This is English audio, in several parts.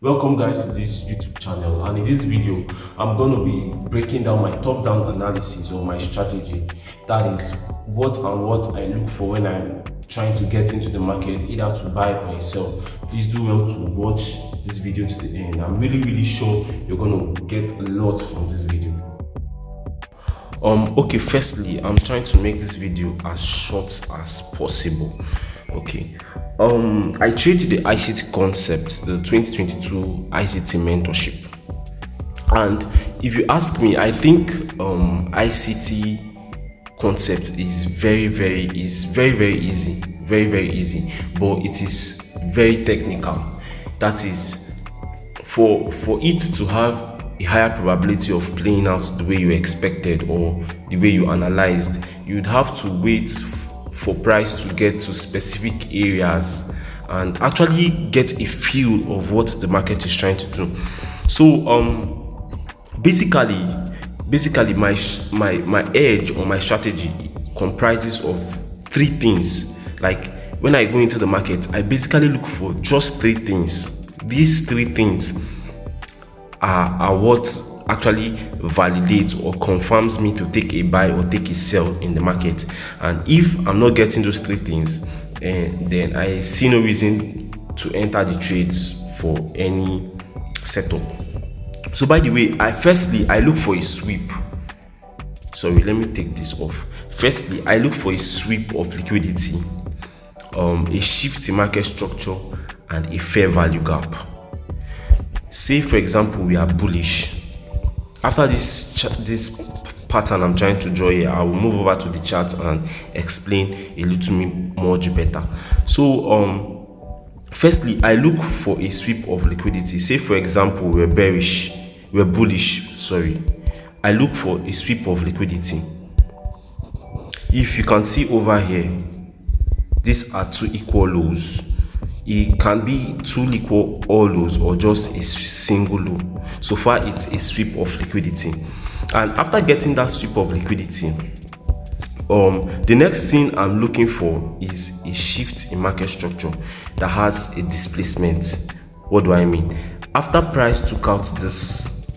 Welcome guys to this YouTube channel, and in this video I'm going to be breaking down my top-down analysis of my strategy. That is what I look for when I'm trying to get into the market, either to buy or sell. Please do well to watch this video to the end. I'm really sure you're going to get a lot from this video. Okay, firstly, I'm trying to make this video as short as possible. Okay, I traded the ICT concept, the 2022 ICT mentorship, and if you ask me, I think ICT concept is very easy, very easy, but it is very technical. That is, for it to have a higher probability of playing out the way you expected or the way you analyzed, you'd have to wait for price to get to specific areas and actually get a feel of what the market is trying to do. So basically my edge or my strategy comprises of three things. Like, when I go into the market, I basically look for just three things. These three things are what actually validates or confirms me to take a buy or take a sell in the market. And if I'm not getting those three things, then I see no reason to enter the trades for any setup. So by the way, I look for a sweep. Sorry, let me take this off. Firstly, I look for a sweep of liquidity, a shift in market structure, and a fair value gap. Say for example we are bullish. After this pattern I'm trying to draw here, I will move over to the chart and explain a little much better. So firstly, I look for a sweep of liquidity. Say for example we're bullish, I look for a sweep of liquidity. If you can see over here, these are two equal lows. It can be two equal all lows or just a single low. So far it's a sweep of liquidity. And after getting that sweep of liquidity, the next thing I'm looking for is a shift in market structure that has a displacement. What do I mean? After price took out this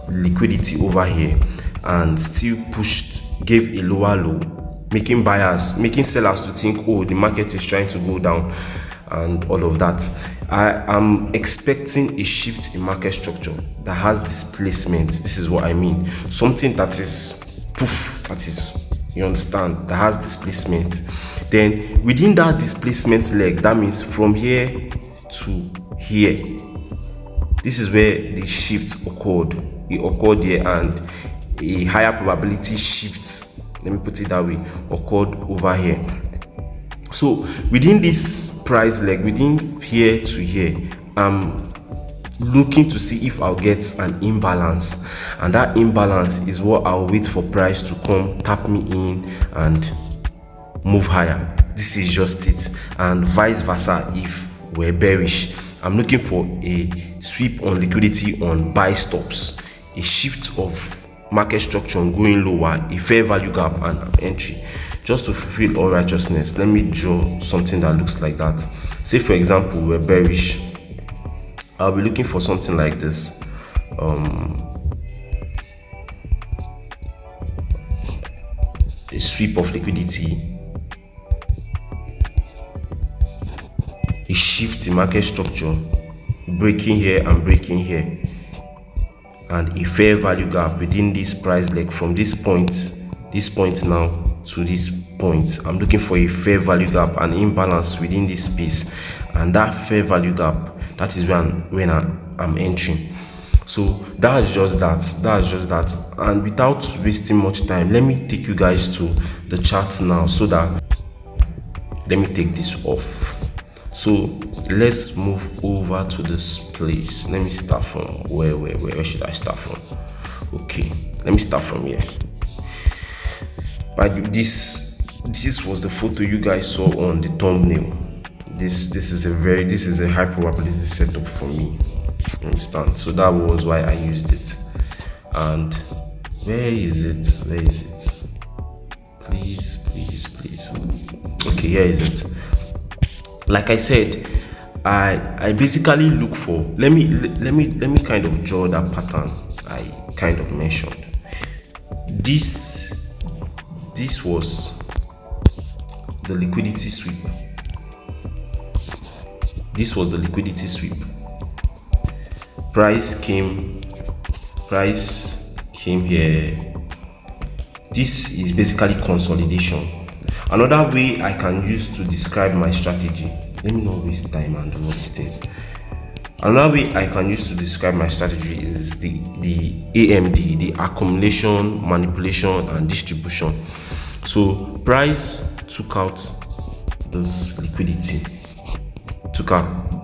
liquidity over here and still gave a lower low, making sellers to think, oh, the market is trying to go down and all of that, I am expecting a shift in market structure that has displacement. This is what I mean. Something that is you understand, that has displacement. Then within that displacement leg, that means from here to here, this is where the shift occurred. It occurred here, and a higher probability shift, let me put it that way, occurred over here. So within this price leg, within here to here, I'm looking to see if I'll get an imbalance, and that imbalance is what I'll wait for price to come tap me in and move higher. This is just it. And vice versa, if we're bearish, I'm looking for a sweep on liquidity on buy stops, a shift of market structure going lower, a fair value gap, and an entry. Just to fulfill all righteousness, let me draw something that looks like that. Say for example we're bearish, I'll be looking for something like this. A sweep of liquidity, a shift in market structure, breaking here and breaking here, and a fair value gap within this price leg from this point now to this point. I'm looking for a fair value gap, an imbalance within this space, and that fair value gap, that is when I'm entering. So that's just that. And without wasting much time, let me take you guys to the chart now. So that, let me take this off. So let's move over to this place. Let me start from where should I start from? Okay, let me start from here. But this was the photo you guys saw on the thumbnail. This is a high probability setup for me. You understand? So that was why I used it. And where is it? Please. Okay, here is it. Like I said, I basically look for, let me kind of draw that pattern I kind of mentioned. This was the liquidity sweep. This was the liquidity sweep. Price came here. This is basically consolidation. Another way I can use to describe my strategy, let me not waste time and do all these things. Another way I can use to describe my strategy is the AMD, the accumulation, manipulation, and distribution. So price took out this liquidity.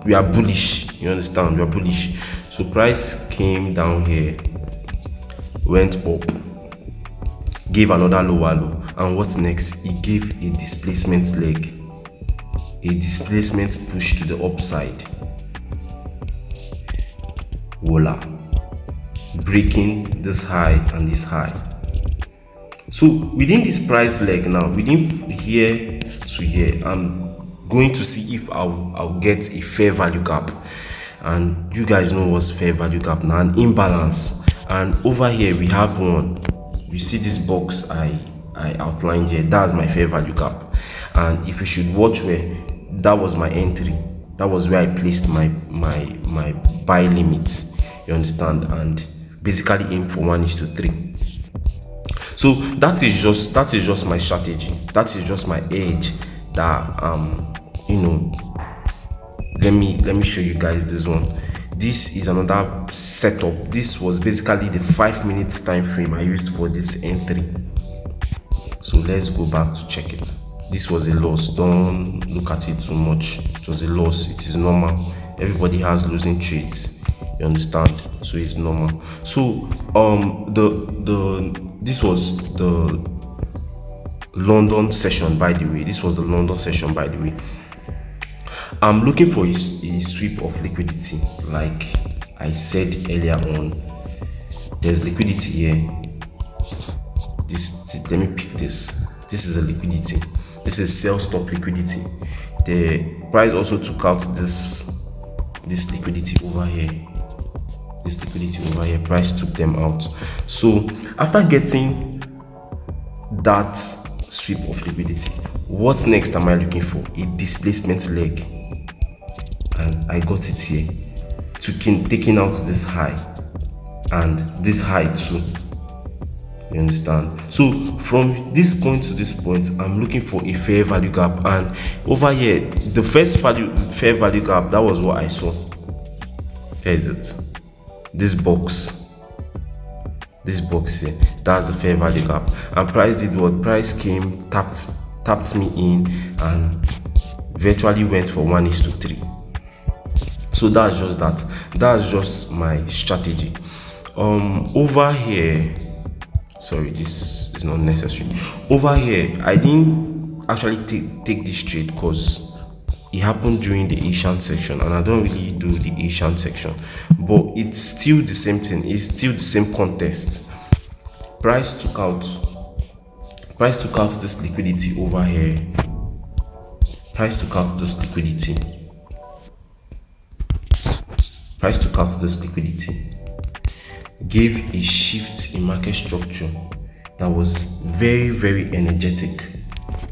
We are bullish. You understand? We are bullish. So price came down here, went up, gave another lower low, and what's next? It gave a displacement leg, a displacement push to the upside. Voila, breaking this high and this high. So within this price leg now, within here to here, I'm going to see if I'll get a fair value gap. And you guys know what's fair value gap now, an imbalance. And over here we have one. You see this box I outlined here, that's my fair value gap. And if you should watch where that was my entry, that was where I placed my buy limit, you understand, and basically aim for 1:3. So that is just my strategy, that is just my edge that let me show you guys this one. This is another setup. This was basically the 5 minutes time frame I used for this entry. So let's go back to check it. This was a loss. Don't look at it too much. It was a loss. It is normal. Everybody has losing trades, you understand, so it's normal. So this was the London session, by the way. This was the London session, by the way. I'm looking for a sweep of liquidity. Like I said earlier on, there's liquidity here. Let me pick this. This is a liquidity. This is sell stop liquidity. The price also took out this liquidity over here. This liquidity over here, price took them out. So after getting that sweep of liquidity, what's next am I looking for? A displacement leg. And I got it here, taking out this high and this high too, you understand. So from this point to this point, I'm looking for a fair value gap. And over here, the first fair value gap, that was what I saw. Here is it, this box here, that's the fair value gap. And price did what? Price came, tapped me in, and virtually went for 1:3. So that's just that. That's just my strategy. Over here, sorry, this is not necessary. Over here, I didn't actually take this trade because it happened during the Asian section, and I don't really do the Asian section. But it's still the same thing. It's still the same contest. Price took out this liquidity over here. Price took out this liquidity. Price took out this liquidity, gave a shift in market structure that was very, very energetic.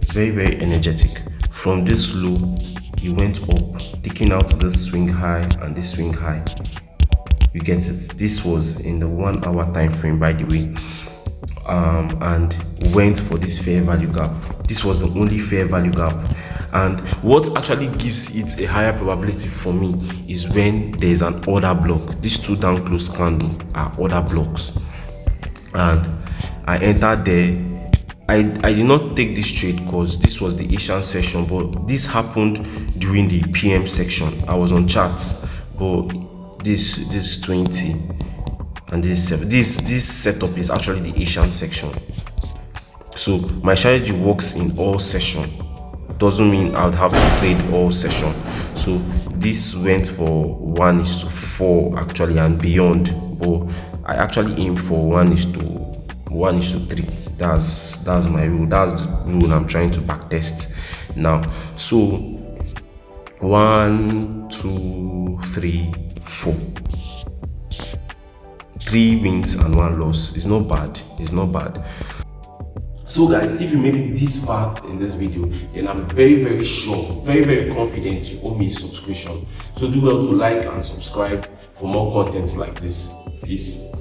Very, very energetic. From this low, it went up, taking out this swing high and this swing high. You get it? This was in the 1 hour time frame, by the way, and went for this fair value gap. This was the only fair value gap. And what actually gives it a higher probability for me is when there is an order block. These two down close candle are order blocks, and I entered there. I did not take this trade because this was the Asian session, but this happened during the PM section. I was on charts, but this 20 and this setup is actually the Asian section. So my strategy works in all session. Doesn't mean I would have to trade all session. So this went for 1:4 actually and beyond, but I actually aim for 1:3. That's my rule. That's the rule I'm trying to back test now. So 1, 2, 3, 4. 3 wins and 1 loss. It's not bad. It's not bad. So guys, if you made it this far in this video, then I'm very sure, very confident you owe me a subscription. So do well to like and subscribe for more contents like this. Peace.